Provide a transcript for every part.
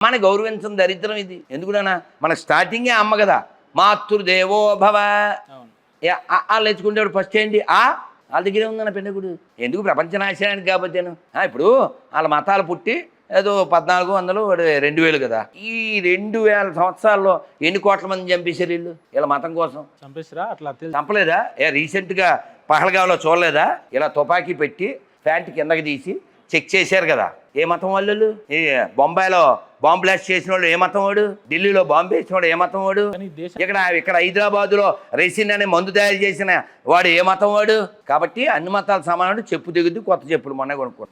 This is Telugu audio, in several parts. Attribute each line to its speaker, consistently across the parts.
Speaker 1: మన గౌరవించడం దరిద్రం ఇది. ఎందుకునా మనకు స్టార్టింగే అమ్మ కదా, మాతృదేవో భవ. వాళ్ళు తెచ్చుకుంటే ఫస్ట్ ఏంటి వాళ్ళ దగ్గరే ఉందన్న పెండగుడు. ఎందుకు ప్రపంచ నాశనానికి కాబట్టేను. ఇప్పుడు వాళ్ళ మతాలు పుట్టి ఏదో 1400 2000 కదా. ఈ 2000 సంవత్సరాల్లో ఎన్ని కోట్ల మంది చంపేశారు వీళ్ళు వీళ్ళ మతం కోసం.
Speaker 2: చంపేసారా? అట్లా
Speaker 1: చంపలేదా? రీసెంట్గా పహల్గావ్లో చూడలేదా? ఇలా తుపాకీ పెట్టి ప్యాంట్ కిందకి తీసి చెక్ చేశారు కదా. ఏ మతం వాళ్ళు? బొంబాయిలో బాంబు బ్లాస్ట్ చేసిన వాళ్ళు ఏ మతం వాడు? ఢిల్లీలో బాంబు వేసిన వాడు ఏ మతం వాడు? ఇక్కడ హైదరాబాదులో రెసిన్ అనే మందు తయారు చేసిన వాడు ఏ మతం వాడు? కాబట్టి అన్ని మతాలు సమానం. చెప్పు దిగుద్దు, కొత్త చెప్పులు మొన్న కొనుక్కో.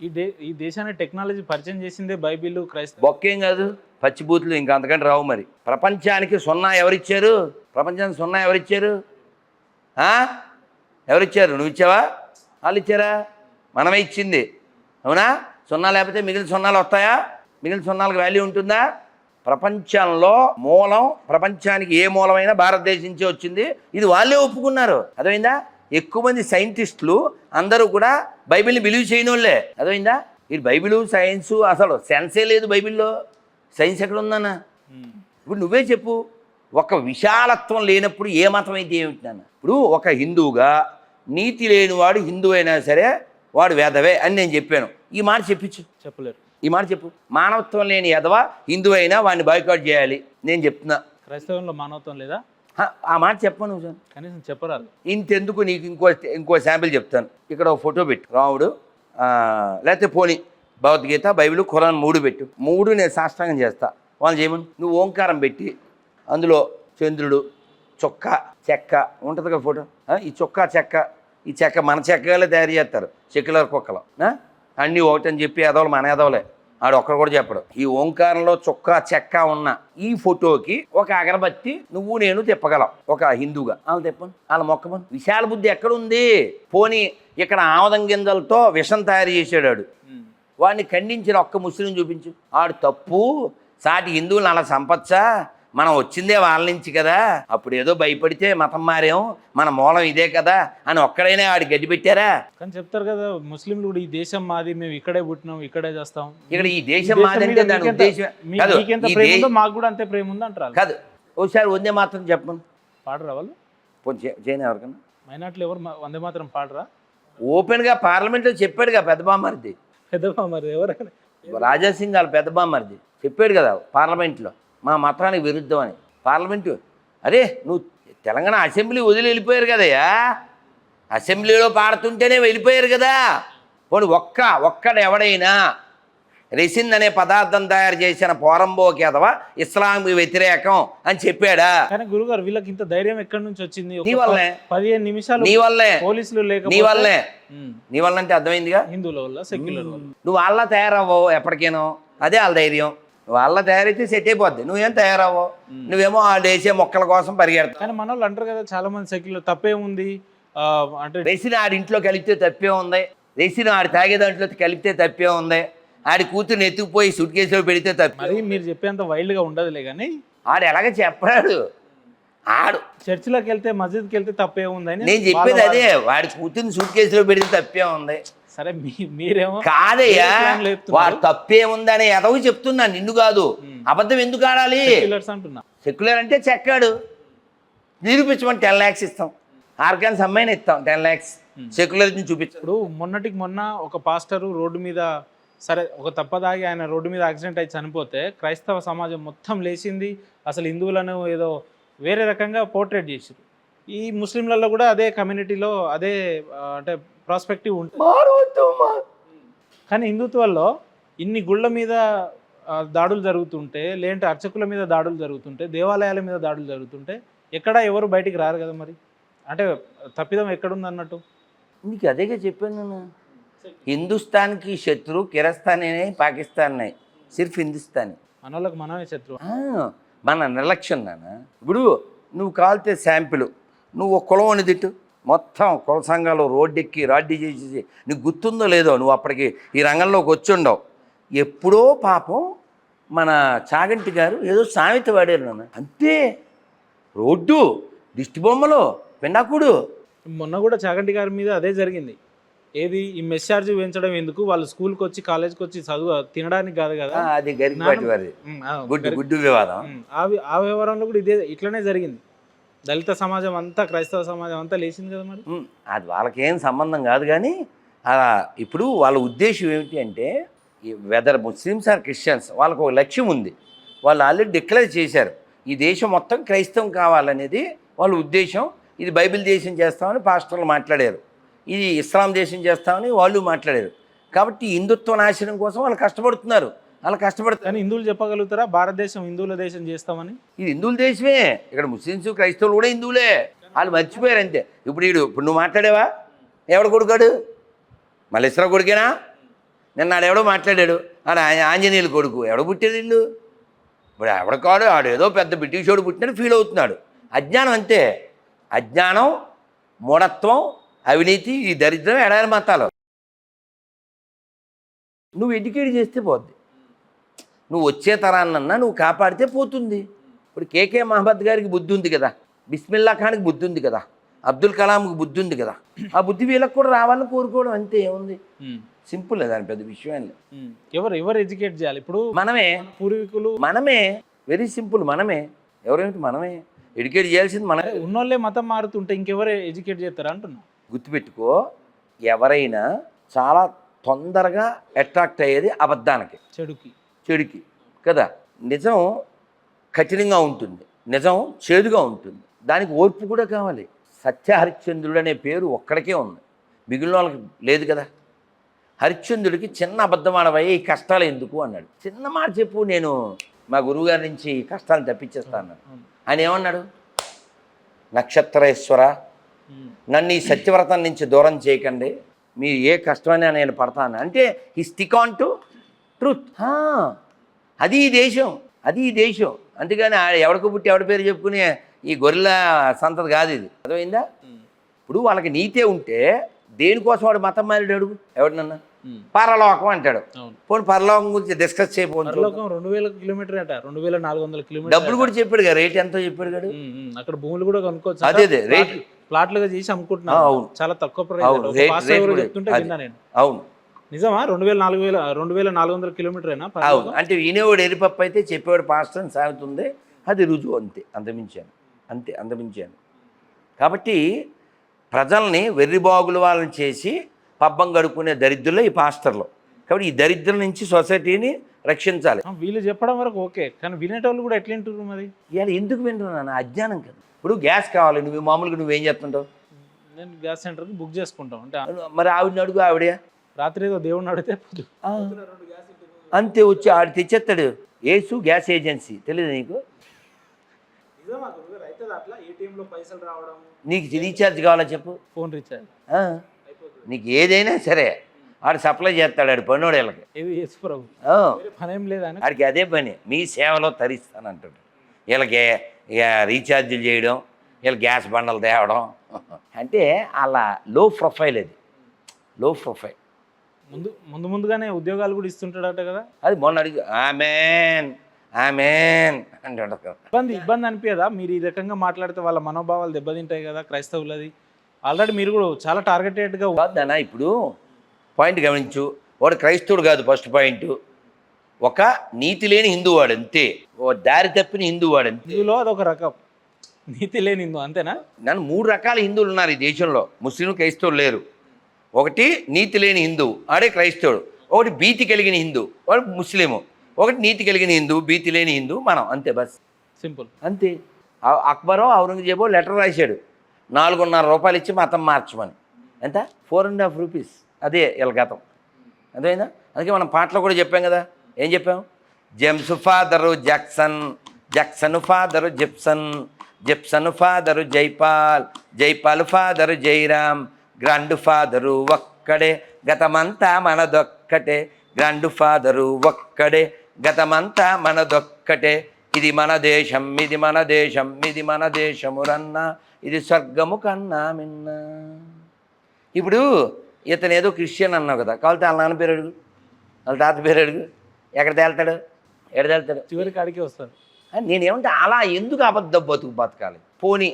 Speaker 2: ఈ దేశాన్ని టెక్నాలజీ పరిచయం చేసిందే బైబిల్, క్రైస్తవ.
Speaker 1: బొక్కేం కాదు, పచ్చిబూతులు ఇంకా అంతకంటే రావు. మరి ప్రపంచానికి సున్నా ఎవరిచ్చారు? ప్రపంచానికి సున్నా ఎవరిచ్చారు? ఎవరిచ్చారు? నువ్వు ఇచ్చావా? వాళ్ళు ఇచ్చారా? మనమే ఇచ్చింది. అవునా? సున్నా లేకపోతే మిగిలిన సున్నాలు వస్తాయా? మిగిలిన సున్నాలకు వాల్యూ ఉంటుందా? ప్రపంచంలో మూలం, ప్రపంచానికి ఏ మూలమైనా భారతదేశం నుంచే వచ్చింది. ఇది వాళ్ళే ఒప్పుకున్నారు. అర్థమైందా? ఎక్కువ మంది సైంటిస్టులు అందరూ కూడా బైబిల్ని బిలీవ్ చేయని వాళ్ళే. అర్థమైందా? ఇది బైబిలు సైన్సు అసలు సెన్సే లేదు బైబిల్లో. సైన్స్ ఎక్కడ ఉందన్నా? ఇప్పుడు నువ్వే చెప్పు. ఒక విశాలత్వం లేనప్పుడు ఏ మతం అయితే ఏమిటి నాన్న? ఇప్పుడు ఒక హిందువుగా నీతి లేనివాడు హిందువు అయినా సరే వాడు వేదవే అని నేను చెప్పాను. ఈ మాట చెప్పించు.
Speaker 2: చెప్పలేరు.
Speaker 1: ఈ మాట చెప్పు. మానవత్వం లేని ఎదవా హిందువు అయినా వాడిని బాయ్కాట్ చేయాలి నేను చెప్తున్నా.
Speaker 2: క్రైస్తవంలో మానవత్వం లేదా?
Speaker 1: ఆ మాట చెప్పను నువ్వు
Speaker 2: కనీసం చెప్పరాదు.
Speaker 1: ఇంతెందుకు, నీకు ఇంకో శాంపిల్ చెప్తాను. ఇక్కడ ఒక ఫోటో పెట్టు. రాముడు లేకపోతే పోనీ భగవద్గీత, బైబిల్, ఖురాన్ 3 పెట్టు. 3 నేను సాష్టాంగం చేస్తా. వాళ్ళు చేయమని నువ్వు ఓంకారం పెట్టి అందులో చంద్రుడు, చొక్క, చెక్క ఉంటుంది కదా ఫోటో. ఈ చొక్కా చెక్క, ఈ చెక్క మన చెక్కలే తయారు చేస్తారు సెక్యులర్ కుక్కలు. అన్నీ ఒకటని చెప్పి ఎదవలు మన ఎదవలే. ఆడు ఒక్కడు కూడా చెప్పడు. ఈ ఓంకారంలో చొక్కా చెక్క ఉన్న ఈ ఫోటోకి ఒక అగరబత్తి నువ్వు నేను తిప్పగలం ఒక హిందూగా. వాళ్ళు తిప్పను, వాళ్ళ మొక్కమను. విశాల బుద్ధి ఎక్కడుంది? పోనీ ఇక్కడ ఆమదం గింజలతో విషం తయారు చేసాడు. వాడిని ఖండించిన ఒక్క ముస్లిం చూపించు. ఆడు తప్పు, సాటి హిందువులను అలా సంపచ్చా, మనం వచ్చిందే వాళ్ళ నుంచి కదా, అప్పుడు ఏదో భయపడితే మతం మారాం, మన మూలం ఇదే కదా అని ఒక్కడైనా ఆడి గడ్డి పెట్టారా?
Speaker 2: కానీ చెప్తారు కదా ముస్లింలు కూడా, ఈ దేశం మాది, మేము ఇక్కడే పుట్టినాం, ఇక్కడే చేస్తాం.
Speaker 1: ఇక్కడ ఈ దేశం మాది అంటే దాని ఉద్దేశం
Speaker 2: మాకు కూడా అంతే ప్రేమ ఉంది అంటారు
Speaker 1: కాదు. ఒకసారి వందే మాత్రం చెప్పను.
Speaker 2: పాడరా వాళ్ళు?
Speaker 1: చేయను ఎవరికన్నా.
Speaker 2: మైనార్టీలు ఎవరు వందే మాత్రం పాడరా?
Speaker 1: ఓపెన్గా పార్లమెంట్లో చెప్పాడుగా పెద్ద బామ్మరిది.
Speaker 2: పెద్ద బామ్మరిది ఎవరైనా?
Speaker 1: రాజాసింగ్ వాళ్ళ పెద్ద బామ్మరిది చెప్పాడు కదా పార్లమెంట్లో, మా మతానికి విరుద్ధం అని. పార్లమెంటు అరే నువ్వు తెలంగాణ అసెంబ్లీ వదిలి వెళ్ళిపోయారు కదయ్యా. అసెంబ్లీలో పాడుతుంటేనే వెళ్ళిపోయారు కదా. పోనీ ఒక్కడు ఎవడైనా రెసిన్ అనే పదార్థం తయారు చేసిన పోరంబోకి అథవా ఇస్లాంకి వ్యతిరేకం అని చెప్పాడా?
Speaker 2: కానీ గురుగారు వీళ్ళకి ఇంత ధైర్యం ఎక్కడి నుంచి వచ్చింది?
Speaker 1: నీ వల్లే.
Speaker 2: 15 నిమిషాలు
Speaker 1: నీ వల్లే.
Speaker 2: పోలీసులు లేక
Speaker 1: నీ వల్లే. నీ వల్ల అంటే అర్థమైందిగా.
Speaker 2: హిందువుల వల్ల, సెక్యులర్ వల్ల.
Speaker 1: నువ్వు వాళ్ళ తయారవ్వవు ఎప్పటికేనో. అదే వాళ్ళ ధైర్యం. వాళ్ళ తయారైతే సెట్ అయిపోద్ది, నువ్వేం తయారవ్వవు. నువ్వేమో ఆ దేశే మొక్కల కోసం పరిగెడతావు.
Speaker 2: కానీ మన వాళ్ళు అంటారు కదా చాలా మంది సెక్యులర్, తప్పేముంది అంటే
Speaker 1: రెసిన్ ఆడి ఇంట్లో కలిపితే తప్పే ఉంది, రెసిన్ ఆడి తాగే దాంట్లో కలిపితే తప్పే ఉంది, ఆడి కూతురుని ఎత్తుకుపోయి సూట్ కేసులో పెడితే తప్ప.
Speaker 2: మరి మీరు చెప్పేంత వైల్డ్గా ఉండదులే. కానీ
Speaker 1: ఆడు ఎలాగ చెప్పాడు. ఆడు
Speaker 2: చర్చిలోకి వెళ్తే, మస్జిద్కి వెళ్తే తప్పే ఉందని
Speaker 1: నేను చెప్పేది అదే. వాడి కూతురుని సూట్ కేసులో పెడితే తప్పే ఉంది.
Speaker 2: సరే మీరేమో
Speaker 1: కాదయ్యా, వాడు తప్పే ఉందని ఎదవి చెప్తున్నా, నిన్ను కాదు. అబద్ధం ఎందుకు ఆడాలి?
Speaker 2: అంటున్నా.
Speaker 1: సెక్యులర్ అంటే చెక్కాడు. నిరూపించమని 10 lakhs ఇస్తాం. ఆర్గాన్స్ అమ్మాయిని ఇస్తాం 10 lakhs. సెక్యులర్ చూపించాడు.
Speaker 2: ఇప్పుడు మొన్నటికి మొన్న ఒక పాస్టరు రోడ్డు మీద, సరే ఒక తప్పదాగి ఆయన రోడ్డు మీద యాక్సిడెంట్ అయి చనిపోతే క్రైస్తవ సమాజం మొత్తం లేచింది. అసలు హిందువులను ఏదో వేరే రకంగా పోర్ట్రేట్ చేసారు. ఈ ముస్లింలలో కూడా అదే కమ్యూనిటీలో అదే అంటే ప్రాస్పెక్టివ్ ఉంటుంది. కానీ హిందుత్వాల్లో ఇన్ని గుళ్ళ మీద దాడులు జరుగుతుంటే, లేదంటే అర్చకుల మీద దాడులు జరుగుతుంటే, దేవాలయాల మీద దాడులు జరుగుతుంటే ఎక్కడా ఎవరు బయటికి రారు కదా. మరి అంటే తప్పిదం ఎక్కడుంది అన్నట్టు.
Speaker 1: నీకు అదేగా చెప్పాను నేను. హిందుస్థాన్కి శత్రు కిరస్థానే, పాకిస్తాన్ సిర్ఫ్ హిందుస్థానీ.
Speaker 2: మన వాళ్ళకి మనమే శత్రువు.
Speaker 1: మన నిర్లక్ష్యం నాన్న. ఇప్పుడు నువ్వు కాలితే శాంపిల్, నువ్వు ఒక కులం తిట్టు, మొత్తం కుల సంఘాలు రోడ్డెక్కి రాడ్డీ చేసేసి, నీకు గుర్తుందో లేదో, నువ్వు అప్పటికి ఈ రంగంలోకి వచ్చి ఉండవు. ఎప్పుడో పాపం మన చాగంటి గారు ఏదో సామెత వాడారు నాన్న. అంతే. రోడ్డు, దిష్టి బొమ్మలు, పిండాకుడు.
Speaker 2: మొన్న కూడా చాగంటి గారి మీద అదే జరిగింది. ఏది ఈ మెస్ ఛార్జ్ పెంచడం ఎందుకు? వాళ్ళు స్కూల్కి వచ్చి కాలేజ్కి వచ్చి చదువు తినడానికి కాదు కదా.
Speaker 1: అది గరికపాటి వారి గుడ్డు వివాదం.
Speaker 2: ఆ వ్యవహారంలో కూడా ఇట్లనే జరిగింది. దళిత సమాజం అంతా, క్రైస్తవ సమాజం అంతా లేచింది కదా మరి.
Speaker 1: అది వాళ్ళకేం సంబంధం కాదు, కానీ అలా ఇప్పుడు వాళ్ళ ఉద్దేశం ఏమిటి అంటే, వెదర్ ముస్లిమ్స్ ఆర్ క్రిస్టియన్స్, వాళ్ళకు ఒక లక్ష్యం ఉంది. వాళ్ళు ఆల్రెడీ డిక్లేర్ చేశారు, ఈ దేశం మొత్తం క్రైస్తవం కావాలనేది వాళ్ళ ఉద్దేశం. ఇది బైబిల్ దేశం చేస్తామని పాస్టర్లు మాట్లాడారు, ఇది ఇస్లాం దేశం చేస్తామని వాళ్ళు మాట్లాడారు. కాబట్టి హిందుత్వ నాశనం కోసం వాళ్ళు కష్టపడుతున్నారు. అలా కష్టపడతారు.
Speaker 2: కానీ హిందువులు చెప్పగలుగుతారా భారతదేశం హిందువుల దేశం చేస్తామని?
Speaker 1: ఇది హిందువుల దేశమే. ఇక్కడ ముస్లిమ్స్ క్రైస్తవులు కూడా హిందువులే. వాళ్ళు మర్చిపోయారు అంతే. ఇప్పుడు నువ్వు మాట్లాడేవా? ఎవడు కొడుకాడు? మల్లేశ్వర కొడుకేనా? నిన్న ఆడెవడో మాట్లాడాడు, ఆడ ఆంజనేయులు కొడుకు. ఎవడ పుట్టాడు వీళ్ళు? ఇప్పుడు ఎవడ కాడు, ఆడు ఏదో పెద్ద బ్రిటిష్ వాడు పుట్టినట్టు ఫీల్ అవుతున్నాడు. అజ్ఞానం అంతే. అజ్ఞానం, మూఢత్వం, అవినీతి, ఈ దరిద్రం ఎడారి మతాలు. నువ్వు ఎడ్యుకేట్ చేస్తే పోద్ది. నువ్వు వచ్చే తరాన్నన్నా నువ్వు కాపాడితే పోతుంది. ఇప్పుడు కేకే మహమ్మద్ గారికి బుద్ధి ఉంది కదా, బిస్మిల్లా ఖాన్కి బుద్ధి ఉంది కదా, అబ్దుల్ కలాంకి బుద్ధి ఉంది కదా. ఆ బుద్ధి వీళ్ళకి కూడా రావాలని కోరుకోవడం అంతే. ఏముంది? సింపుల్. దాని పెద్ద విషయం లేదు.
Speaker 2: ఎవరు ఎడ్యుకేట్ చేయాలి? ఇప్పుడు
Speaker 1: మనమే,
Speaker 2: పూర్వీకులు
Speaker 1: మనమే. Very simple. మనమే. ఎవరేమిటి? మనమే ఎడ్యుకేట్ చేయాల్సింది. మనమే.
Speaker 2: ఉన్నోళ్ళే మతం మారుతుంటే ఇంకెవరు ఎడ్యుకేట్ చేస్తారా అంటున్నా.
Speaker 1: గుర్తుపెట్టుకో, ఎవరైనా చాలా తొందరగా అట్రాక్ట్ అయ్యేది అబద్ధానికి, చెడుకి కదా. నిజం కఠినంగా ఉంటుంది, నిజం చేదుగా ఉంటుంది, దానికి ఓర్పు కూడా కావాలి. సత్యహరిశ్చంద్రుడు అనే పేరు ఒక్కడికే ఉంది, మిగిలిన వాళ్ళకి లేదు కదా. హరిశ్చంద్రుడికి చిన్న అబద్ధం ఆడవయ్యే ఈ కష్టాలు ఎందుకు అన్నాడు. చిన్న మాట చెప్పు, నేను మా గురువుగారి నుంచి ఈ కష్టాలను తప్పించేస్తాను అన్నాడు. ఆయన ఏమన్నాడు? నక్షత్రేశ్వర, నన్ను ఈ సత్యవ్రతం నుంచి దూరం చేయకండి, మీరు ఏ కష్టమైనా నేను పడతాను అంటే ఈ స్టిక్ ఆన్ టు ట్రూత్. అది ఈ దేశం, అది ఈ దేశం. అందుకని ఎవడికి పుట్టి ఎవడి పేరు చెప్పుకునే ఈ గొర్రెల సంతతి కాదు ఇది. అర్థమైందా? ఇప్పుడు వాళ్ళకి నీతే ఉంటే దేనికోసం వాడు మతం మారాడు? అడుగు ఎవడినన్నా. పరలోకం అంటాడు. పోనీ పరలోకం గురించి డిస్కస్ చేయకపోతే
Speaker 2: 2000 కిలోమీటర్ అట, 2400 కిలోమీటర్.
Speaker 1: డబ్బులు కూడా చెప్పాడు కదా, రేట్ ఎంతో చెప్పాడు కదా.
Speaker 2: అక్కడ భూములు కూడా కొనుక్కోవచ్చు.
Speaker 1: అదే రేట్
Speaker 2: ప్లాట్లుగా చేసి అమ్ముకుంటున్నాను. చాలా తక్కువ ప్రైస్ చెప్తుంటే విన్నా నేను.
Speaker 1: అవును,
Speaker 2: నిజమా? 2400 కిలోమీటర్ అయినా?
Speaker 1: అవును. అంటే వినేవాడు ఎరిపప్పు అయితే చెప్పేవాడు పాస్టర్ అని సాగుతుంది. అది రుజువు. అంతే, అంతమించాను. కాబట్టి ప్రజల్ని వెర్రిబాగులు వాళ్ళని చేసి పబ్బం గడుపుకునే దరిద్రులు ఈ పాస్టర్లు. కాబట్టి ఈ దరిద్రం నుంచి సొసైటీని రక్షించాలి.
Speaker 2: వీళ్ళు చెప్పడం వరకు ఓకే, కానీ వినేటోళ్ళు కూడా ఎట్లా వింటారు మరి?
Speaker 1: ఇవాళ ఎందుకు వింటున్నాను? అజ్ఞానం కదా. ఇప్పుడు గ్యాస్ కావాలి, నువ్వు మామూలుగా నువ్వేం చేస్తుంటావు?
Speaker 2: నేను గ్యాస్ సెంటర్కి బుక్ చేసుకుంటాం. అంటే
Speaker 1: మరి ఆవిడని అడుగు, ఆవిడే రాత్రి
Speaker 2: ఏదో దేవుడిని అడిగితే
Speaker 1: అంతే వచ్చి ఆడు తెచ్చేస్తాడు. ఏసు గ్యాస్ ఏజెన్సీ తెలియదు నీకు? నీకు రీఛార్జ్ కావాలా చెప్పు,
Speaker 2: ఫోన్ రీఛార్జ్,
Speaker 1: నీకు ఏదైనా సరే ఆడు సప్లై చేస్తాడు. ఆడు పన్నోడు వీళ్ళకి
Speaker 2: పనేం లేదా?
Speaker 1: ఆడికి అదే పని. మీ సేవలో తరిస్తానంటాడు. వీళ్ళకి రీఛార్జీలు చేయడం, వీళ్ళు గ్యాస్ బండలు తేవడం. అంటే అలా లో ప్రొఫైల్. అది లో ప్రొఫైల్.
Speaker 2: ముందుగానే ఉద్యోగాలు కూడా ఇస్తుంటాడట కదా.
Speaker 1: అది మొన్న అడిగి ఆమెన్ అంటాడు కదా.
Speaker 2: ఇబ్బంది అనిపించదా మీరు ఈ రకంగా మాట్లాడితే? వాళ్ళ మనోభావాలు దెబ్బతింటాయి కదా క్రైస్తవులది. ఆల్రెడీ మీరు కూడా చాలా టార్గెటెడ్గా
Speaker 1: కాదన్నా. ఇప్పుడు పాయింట్ గమనించు, వాడు క్రైస్తవుడు కాదు. ఫస్ట్ పాయింట్, ఒక నీతి లేని హిందూ వాడు అంతే. ఓ దారి తప్పిన హిందూ వాడు అంతే.
Speaker 2: హిందువులో అదొక రకం, నీతి లేని హిందూ అంతేనా?
Speaker 1: నన్ను 3 రకాల హిందువులు ఉన్నారు ఈ దేశంలో. ముస్లింలు, క్రైస్తవులు లేరు. ఒకటి నీతి లేని హిందూ, ఆడే క్రైస్తవుడు. ఒకటి భీతి కలిగిన హిందూ, వాడు ముస్లిము. ఒకటి నీతి కలిగిన హిందూ, భీతి లేని హిందూ మనం. అంతే, బస్,
Speaker 2: సింపుల్
Speaker 1: అంతే. అక్బరో ఔరంగజేబో లెటర్ రాశాడు, 4.5 రూపాయలు ఇచ్చి మతం మార్చమని. ఎంత? 4.5 రూపీస్. అదే వీళ్ళ గతం. అదేనా? అందుకే మనం పాటలో కూడా చెప్పాం కదా. ఏం చెప్పాం? James father Jackson, Jackson father Gibson, Gibson father Jaipal, Jaipal father Jairam, grand father ఒక్కడే, గతమంతా మనదొక్కటే, గ్రాండ్ ఫాదరు ఒక్కడే, గతమంతా మనదొక్కటే, ఇది మన దేశం, ఇది మన దేశం, ఇది మన దేశమురన్నా, ఇది స్వర్గము కన్నా మిన్న. ఇప్పుడు ఇతను ఏదో క్రిస్టియన్ అన్నావు కదా, కావాలంటే వాళ్ళ నాన్న పేరు అడుగు, వాళ్ళ తాత పేరు అడుగు, ఎక్కడ తేలుతాడు?
Speaker 2: చివరి కాడికి వస్తాడు.
Speaker 1: నేనేమంటే అలా ఎందుకు అబద్ధ బతకాలి? పోనీ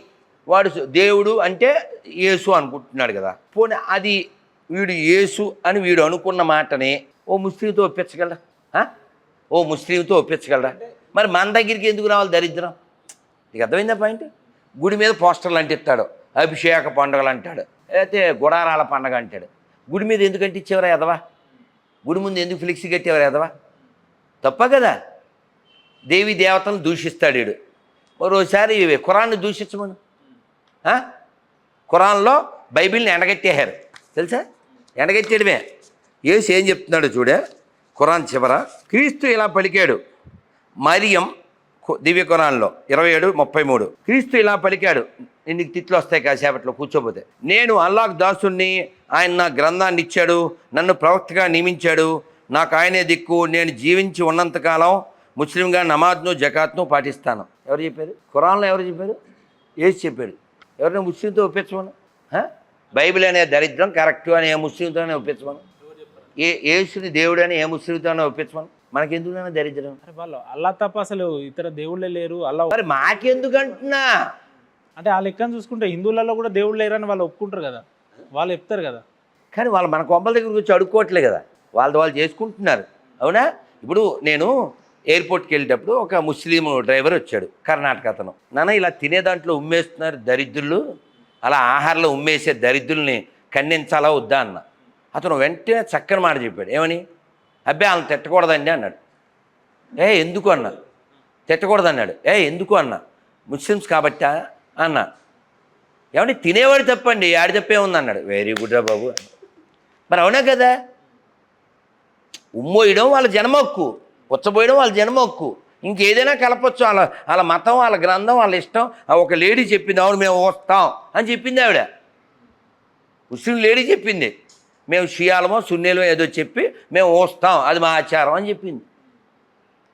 Speaker 1: వాడు దేవుడు అంటే యేసు అనుకుంటున్నాడు కదా, పోనీ అది వీడు యేసు అని వీడు అనుకున్న మాటని ఓ ముస్లింతో ఒప్పించగలరా? ఓ ముస్లింతో ఒప్పించగలరా? మరి మన దగ్గరికి ఎందుకు రావాలి దరిద్రం? నీకు అర్థమైందా పాయింట్? గుడి మీద పోస్టర్లు అంటిస్తాడు, అభిషేక పండుగలు అంటాడు, లేకపోతే గుడారాల పండుగ అంటాడు. గుడి మీద ఎందుకు అంటించేవారా ఎదవా? గుడి ముందు ఎందుకు ఫ్లెక్సీ కట్టేవారు ఎదవా? తప్ప కదా. దేవి దేవతలను దూషిస్తాడు వీడు. మరోసారి ఖురాన్ని దూషించమను. ఖురాన్లో బైబిల్ని ఎండగట్టేశారు తెలుసా? ఎండగట్టేయడమే. యేసు ఏం చెప్తున్నాడు చూడే ఖురాన్ చివర, క్రీస్తు ఇలా పలికాడు. మరియం దివ్య ఖురాన్లో 27:33 క్రీస్తు ఇలా పలికాడు. నీకు తిట్లు వస్తాయి కాసేపట్లో కూర్చోపోతే. నేను అల్లాహ్ దాసుని, ఆయన నా గ్రంథాన్ని ఇచ్చాడు, నన్ను ప్రవక్తగా నియమించాడు, నాకు ఆయనే దిక్కు, నేను జీవించి ఉన్నంతకాలం ముస్లింగా నమాజ్ను జకాత్ను పాటిస్తాను. ఎవరు చెప్పారు? ఖురాన్లో ఎవరు చెప్పారు? యేసు చెప్పాడు. ఎవరైనా ముస్లింతో ఒప్పించమను. బైబిల్ అనే దరిద్రం కరెక్టు అని ఏ ముస్లింతోనే ఒప్పించమను. యేసుని దేవుడు అని ఏ ముస్లింతోనే ఒప్పించమను. మనకెందుకైనా దరిద్రం?
Speaker 2: వాళ్ళు అల్లా తప్ప అసలు ఇతర దేవుళ్ళే లేరు. అల్లా
Speaker 1: మరి మాకెందుకంటున్నా
Speaker 2: అంటే ఆ లెక్కను చూసుకుంటే హిందువులలో కూడా దేవుళ్ళు లేరని వాళ్ళు ఒప్పుకుంటారు కదా, వాళ్ళు చెప్తారు కదా.
Speaker 1: కానీ వాళ్ళు మన కొంపల దగ్గరికి వచ్చి అడుక్కోవట్లే కదా, వాళ్ళు చేసుకుంటున్నారు. అవునా? ఇప్పుడు నేను ఎయిర్పోర్ట్కి వెళ్ళేటప్పుడు ఒక ముస్లిం డ్రైవర్ వచ్చాడు, కర్ణాటక అతను. నాన్న ఇలా తినే దాంట్లో ఉమ్మేస్తున్నారు దరిద్రులు, అలా ఆహారంలో ఉమ్మేసే దరిద్రుల్ని ఖండించాలా వద్దా అన్న. అతను వెంటనే చక్కని మాట చెప్పాడు. ఏమని? అబ్బాయి వాళ్ళని తిట్టకూడదండి అన్నాడు. ఎందుకు అన్నా? తిట్టకూడదన్నాడు. ఎందుకు అన్నా? ముస్లిమ్స్ కాబట్టా అన్నా. ఏమని? తినేవాడు తప్పండి, ఆడి తప్పే ఉంది అన్నాడు. వెరీ గుడ్ రా బాబు. మరి అవునా కదా? ఉమ్మోయడం వాళ్ళ జన్మహక్కు, పుచ్చబోయడం వాళ్ళ జన్మహక్కు. ఇంకేదైనా కలపచ్చు. వాళ్ళ మతం, వాళ్ళ గ్రంథం, వాళ్ళ ఇష్టం. ఒక లేడీ చెప్పింది, అవును మేము వస్తాం అని చెప్పింది ఆవిడ. ముస్లిం లేడీ చెప్పింది, మేము షియాలమో సున్నీలమో ఏదో చెప్పి మేము వస్తాం, అది మా ఆచారం అని చెప్పింది.